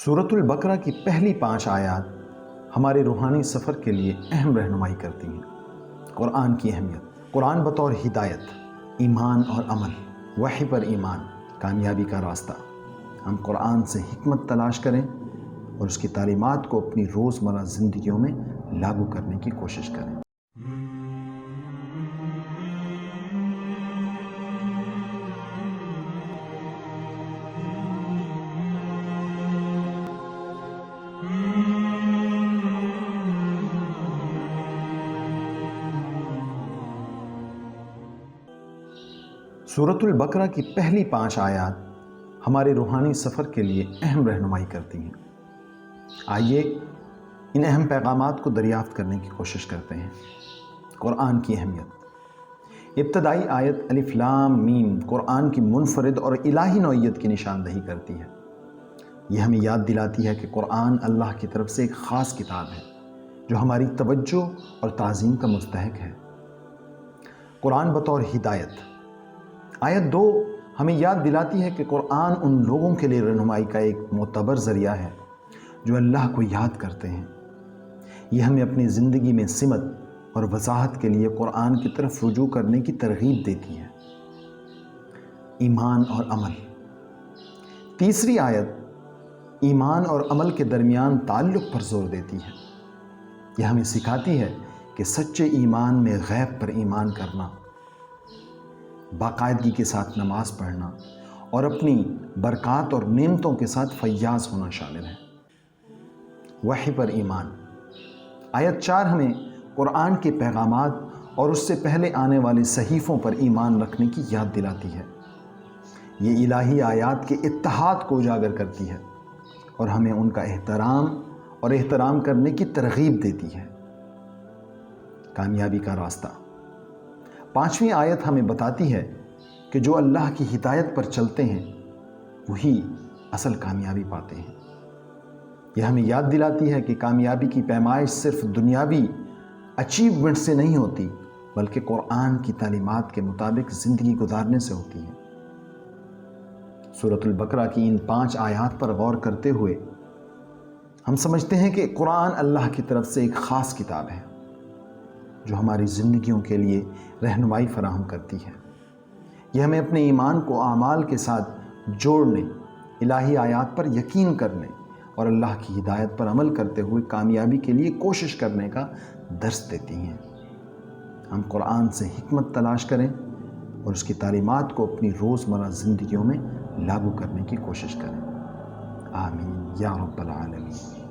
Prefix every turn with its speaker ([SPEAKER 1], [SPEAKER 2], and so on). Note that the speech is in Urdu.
[SPEAKER 1] سورۃ البقرہ کی پہلی 5 آیات ہمارے روحانی سفر کے لیے اہم رہنمائی کرتی ہیں۔ قرآن کی اہمیت، قرآن بطور ہدایت، ایمان اور عمل، وحی پر ایمان، کامیابی کا راستہ۔ ہم قرآن سے حکمت تلاش کریں اور اس کی تعلیمات کو اپنی روزمرہ زندگیوں میں لاگو کرنے کی کوشش کریں۔ سورۃ البقرہ کی پہلی 5 آیات ہمارے روحانی سفر کے لیے اہم رہنمائی کرتی ہیں۔ آئیے ان اہم پیغامات کو دریافت کرنے کی کوشش کرتے ہیں۔ قرآن کی اہمیت، ابتدائی آیت الف لام میم قرآن کی منفرد اور الہی نوعیت کی نشاندہی کرتی ہے۔ یہ ہمیں یاد دلاتی ہے کہ قرآن اللہ کی طرف سے ایک خاص کتاب ہے جو ہماری توجہ اور تعظیم کا مستحق ہے۔ قرآن بطور ہدایت، آیت 2 ہمیں یاد دلاتی ہے کہ قرآن ان لوگوں کے لیے رہنمائی کا ایک معتبر ذریعہ ہے جو اللہ کو یاد کرتے ہیں۔ یہ ہمیں اپنی زندگی میں سمت اور وضاحت کے لیے قرآن کی طرف رجوع کرنے کی ترغیب دیتی ہے۔ ایمان اور عمل، تیسری آیت ایمان اور عمل کے درمیان تعلق پر زور دیتی ہے۔ یہ ہمیں سکھاتی ہے کہ سچے ایمان میں غیب پر ایمان کرنا، باقاعدگی کے ساتھ نماز پڑھنا اور اپنی برکات اور نعمتوں کے ساتھ فیاض ہونا شامل ہے۔ وحی پر ایمان، آیت 4 ہمیں قرآن کے پیغامات اور اس سے پہلے آنے والے صحیفوں پر ایمان رکھنے کی یاد دلاتی ہے۔ یہ الہی آیات کے اتحاد کو اجاگر کرتی ہے اور ہمیں ان کا احترام کرنے کی ترغیب دیتی ہے۔ کامیابی کا راستہ، 5ویں آیت ہمیں بتاتی ہے کہ جو اللہ کی ہدایت پر چلتے ہیں وہی اصل کامیابی پاتے ہیں۔ یہ ہمیں یاد دلاتی ہے کہ کامیابی کی پیمائش صرف دنیاوی اچیومنٹ سے نہیں ہوتی بلکہ قرآن کی تعلیمات کے مطابق زندگی گزارنے سے ہوتی ہے۔ سورۃ البقرہ کی ان 5 آیات پر غور کرتے ہوئے ہم سمجھتے ہیں کہ قرآن اللہ کی طرف سے ایک خاص کتاب ہے جو ہماری زندگیوں کے لیے رہنمائی فراہم کرتی ہے۔ یہ ہمیں اپنے ایمان کو اعمال کے ساتھ جوڑنے، الہی آیات پر یقین کرنے اور اللہ کی ہدایت پر عمل کرتے ہوئے کامیابی کے لیے کوشش کرنے کا درس دیتی ہیں۔ ہم قرآن سے حکمت تلاش کریں اور اس کی تعلیمات کو اپنی روزمرہ زندگیوں میں لاگو کرنے کی کوشش کریں۔ آمین یا رب العالمین۔